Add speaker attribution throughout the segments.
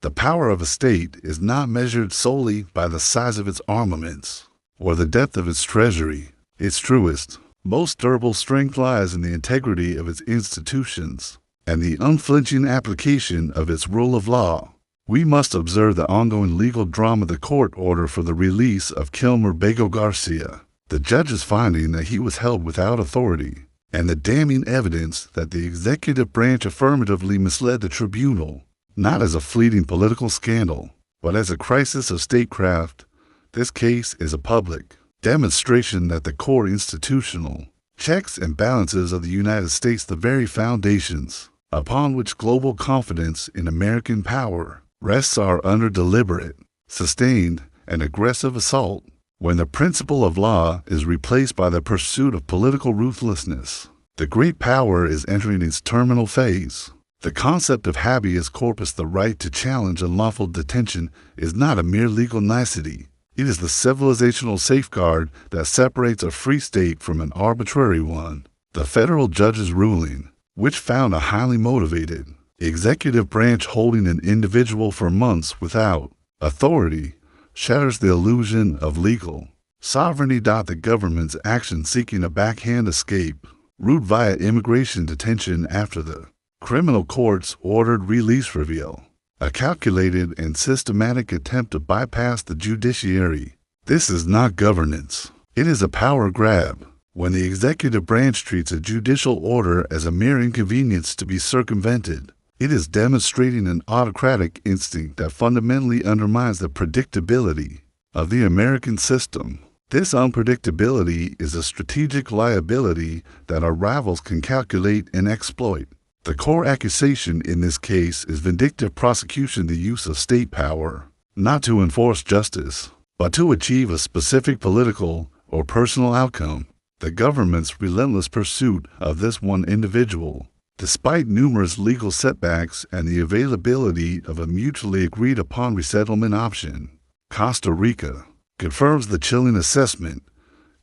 Speaker 1: The power of a state is not measured solely by the size of its armaments or the depth of its treasury. Its truest, most durable strength lies in the integrity of its institutions and the unflinching application of its rule of law. We must observe the ongoing legal drama. The court order for the release of Kilmar Bego Garcia, the judge's finding that he was held without authority, and the damning evidence that the executive branch affirmatively misled the tribunal, not as a fleeting political scandal, but as a crisis of statecraft. This case is a public demonstration that the core institutional checks and balances of the United States, the very foundations upon which global confidence in American power rests, are under deliberate, sustained, and aggressive assault when the principle of law is replaced by the pursuit of political ruthlessness. The great power is entering its terminal phase. The concept of habeas corpus, the right to challenge unlawful detention, is not a mere legal nicety. It is the civilizational safeguard that separates a free state from an arbitrary one. The federal judge's ruling, which found a highly motivated executive branch holding an individual for months without authority, shatters the illusion of legal sovereignty. The government's action seeking a backhand escape route via immigration detention after the criminal court's ordered release reveal a calculated and systematic attempt to bypass the judiciary. This is not governance. It is a power grab. When the executive branch treats a judicial order as a mere inconvenience to be circumvented, it is demonstrating an autocratic instinct that fundamentally undermines the predictability of the American system. This unpredictability is a strategic liability that our rivals can calculate and exploit. The core accusation in this case is vindictive prosecution, the use of state power, not to enforce justice, but to achieve a specific political or personal outcome. The government's relentless pursuit of this one individual, despite numerous legal setbacks and the availability of a mutually agreed upon resettlement option, Costa Rica, confirms the chilling assessment.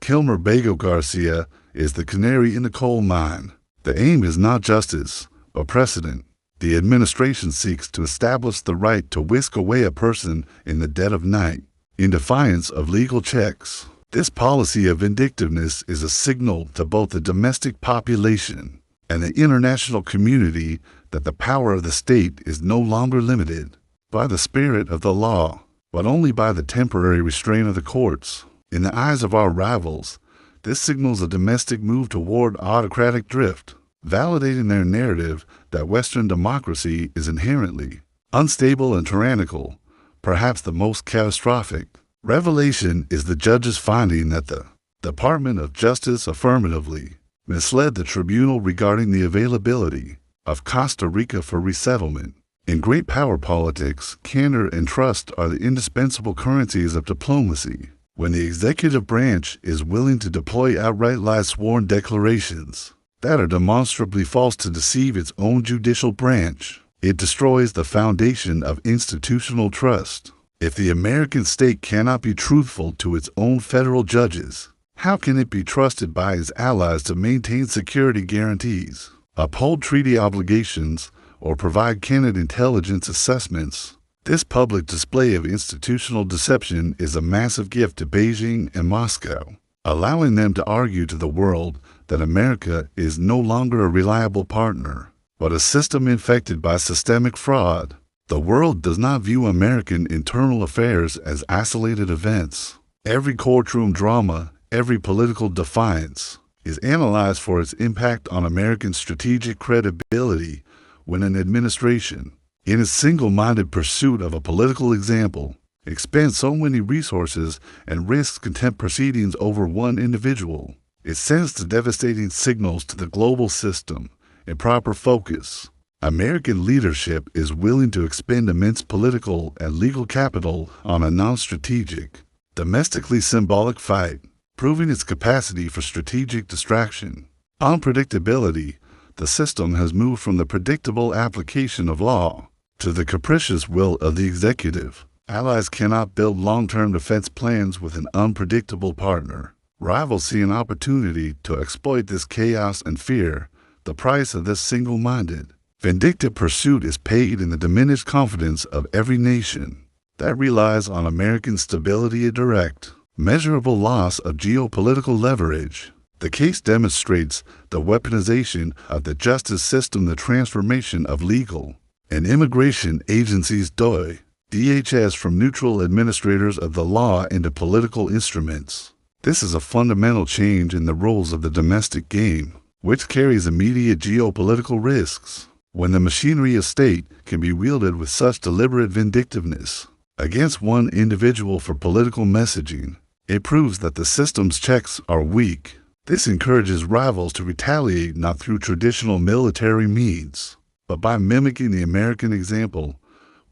Speaker 1: Kilmar Bego Garcia is the canary in the coal mine. The aim is not justice, but precedent. The administration seeks to establish the right to whisk away a person in the dead of night, in defiance of legal checks. This policy of vindictiveness is a signal to both the domestic population and the international community that the power of the state is no longer limited by the spirit of the law, but only by the temporary restraint of the courts. In the eyes of our rivals, this signals a domestic move toward autocratic drift, validating their narrative that Western democracy is inherently unstable and tyrannical. Perhaps the most catastrophic revelation is the judge's finding that the Department of Justice affirmatively misled the tribunal regarding the availability of Costa Rica for resettlement. In great power politics, candor and trust are the indispensable currencies of diplomacy. When the executive branch is willing to deploy outright lies, sworn declarations that are demonstrably false to deceive its own judicial branch, it destroys the foundation of institutional trust. If the American state cannot be truthful to its own federal judges, how can it be trusted by its allies to maintain security guarantees, uphold treaty obligations, or provide candid intelligence assessments? This public display of institutional deception is a massive gift to Beijing and Moscow, allowing them to argue to the world that America is no longer a reliable partner, but a system infected by systemic fraud. The world does not view American internal affairs as isolated events. Every courtroom drama, every political defiance, is analyzed for its impact on American strategic credibility. When an administration, in its single-minded pursuit of a political example, expends so many resources and risks contempt proceedings over one individual, it sends the devastating signals to the global system. Improper focus. American leadership is willing to expend immense political and legal capital on a non-strategic, domestically symbolic fight, proving its capacity for strategic distraction. Unpredictability. The system has moved from the predictable application of law to the capricious will of the executive. Allies cannot build long-term defense plans with an unpredictable partner. Rivals see an opportunity to exploit this chaos and fear the price of this single-minded Vindictive pursuit is paid in the diminished confidence of every nation that relies on American stability and direct, measurable loss of geopolitical leverage. The case demonstrates the weaponization of the justice system, the transformation of legal and immigration agencies DHS from neutral administrators of the law into political instruments. This is a fundamental change in the rules of the domestic game, which carries immediate geopolitical risks. When the machinery of state can be wielded with such deliberate vindictiveness against one individual for political messaging, it proves that the system's checks are weak. This encourages rivals to retaliate not through traditional military means, but by mimicking the American example,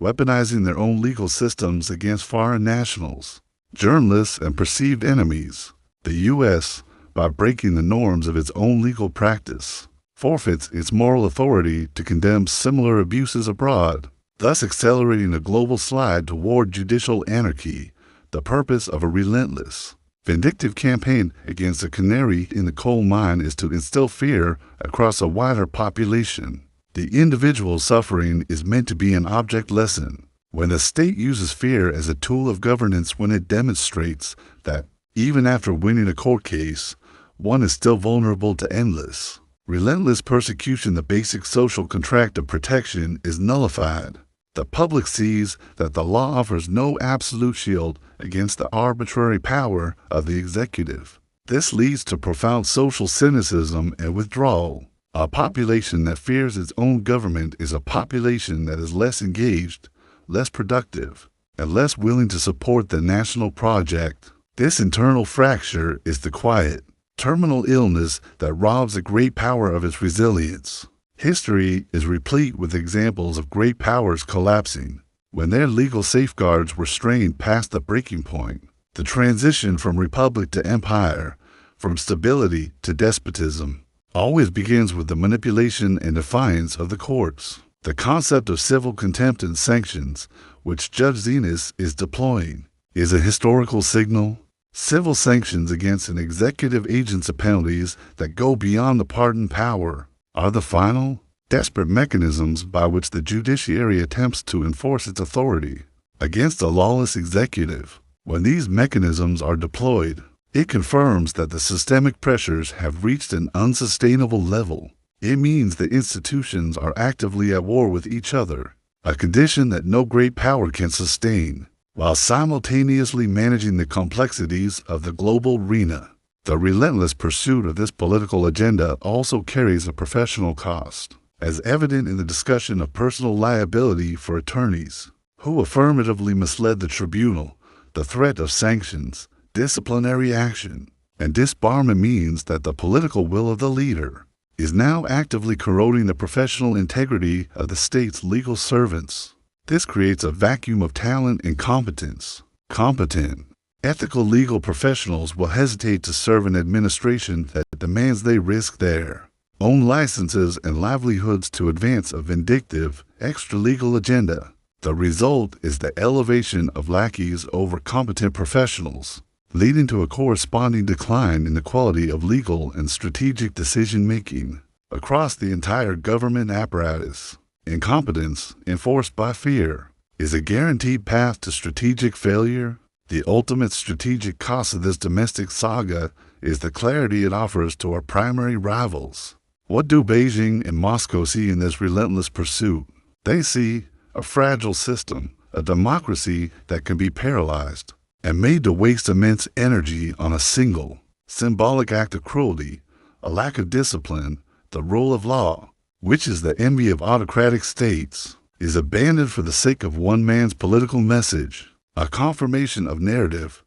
Speaker 1: weaponizing their own legal systems against foreign nationals, journalists, and perceived enemies. The U.S., by breaking the norms of its own legal practice, forfeits its moral authority to condemn similar abuses abroad, thus accelerating a global slide toward judicial anarchy, the purpose of a relentless, vindictive campaign against the canary in the coal mine is to instill fear across a wider population. The individual suffering is meant to be an object lesson. When the state uses fear as a tool of governance, when it demonstrates that, even after winning a court case, one is still vulnerable to endless, relentless persecution, the basic social contract of protection is nullified. The public sees that the law offers no absolute shield against the arbitrary power of the executive. This leads to profound social cynicism and withdrawal. A population that fears its own government is a population that is less engaged, less productive, and less willing to support the national project. This internal fracture is the quiet, terminal illness that robs a great power of its resilience. History is replete with examples of great powers collapsing when their legal safeguards were strained past the breaking point. The transition from republic to empire, from stability to despotism, always begins with the manipulation and defiance of the courts. The concept of civil contempt and sanctions, which Judge Zenas is deploying, is a historical signal. Civil sanctions against an executive agent's penalties that go beyond the pardon power are the final, desperate mechanisms by which the judiciary attempts to enforce its authority against a lawless executive. When these mechanisms are deployed, it confirms that the systemic pressures have reached an unsustainable level. It means the institutions are actively at war with each other, a condition that no great power can sustain, while simultaneously managing the complexities of the global arena. The relentless pursuit of this political agenda also carries a professional cost, as evident in the discussion of personal liability for attorneys who affirmatively misled the tribunal. The threat of sanctions, disciplinary action, and disbarment means that the political will of the leader is now actively corroding the professional integrity of the state's legal servants. This creates a vacuum of talent and competence. Competent, ethical legal professionals will hesitate to serve an administration that demands they risk their own licenses and livelihoods to advance a vindictive, extra-legal agenda. The result is the elevation of lackeys over competent professionals, leading to a corresponding decline in the quality of legal and strategic decision-making across the entire government apparatus. Incompetence, enforced by fear, is a guaranteed path to strategic failure. The ultimate strategic cost of this domestic saga is the clarity it offers to our primary rivals. What do Beijing and Moscow see in this relentless pursuit? They see a fragile system, a democracy that can be paralyzed and made to waste immense energy on a single, symbolic act of cruelty, a lack of discipline. The rule of law, which is the envy of autocratic states, is abandoned for the sake of one man's political message, a confirmation of narrative.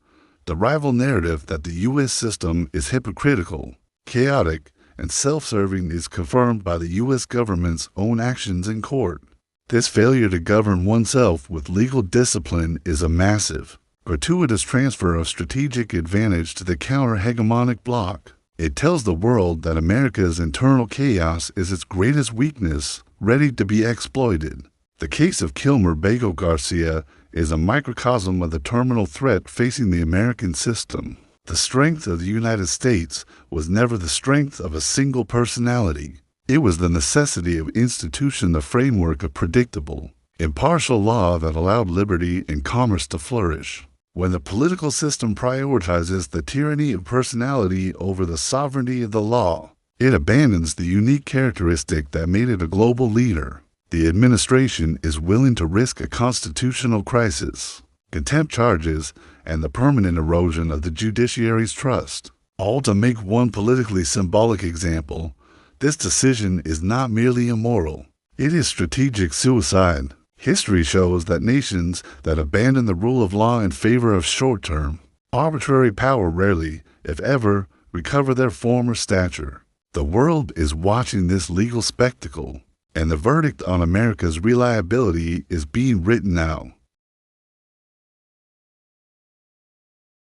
Speaker 1: The rival narrative that the U.S. system is hypocritical, chaotic, and self-serving is confirmed by the U.S. government's own actions in court. This failure to govern oneself with legal discipline is a massive, gratuitous transfer of strategic advantage to the counter-hegemonic bloc. It tells the world that America's internal chaos is its greatest weakness, ready to be exploited. The case of Kilmar Bego Garcia is a microcosm of the terminal threat facing the American system. The strength of the United States was never the strength of a single personality. It was the necessity of institution, the framework of predictable, impartial law that allowed liberty and commerce to flourish. When the political system prioritizes the tyranny of personality over the sovereignty of the law, it abandons the unique characteristic that made it a global leader. The administration is willing to risk a constitutional crisis, contempt charges, and the permanent erosion of the judiciary's trust, all to make one politically symbolic example. This decision is not merely immoral, it is strategic suicide. History shows that nations that abandon the rule of law in favor of short-term, arbitrary power rarely, if ever, recover their former stature. The world is watching this legal spectacle, and the verdict on America's reliability is being written now.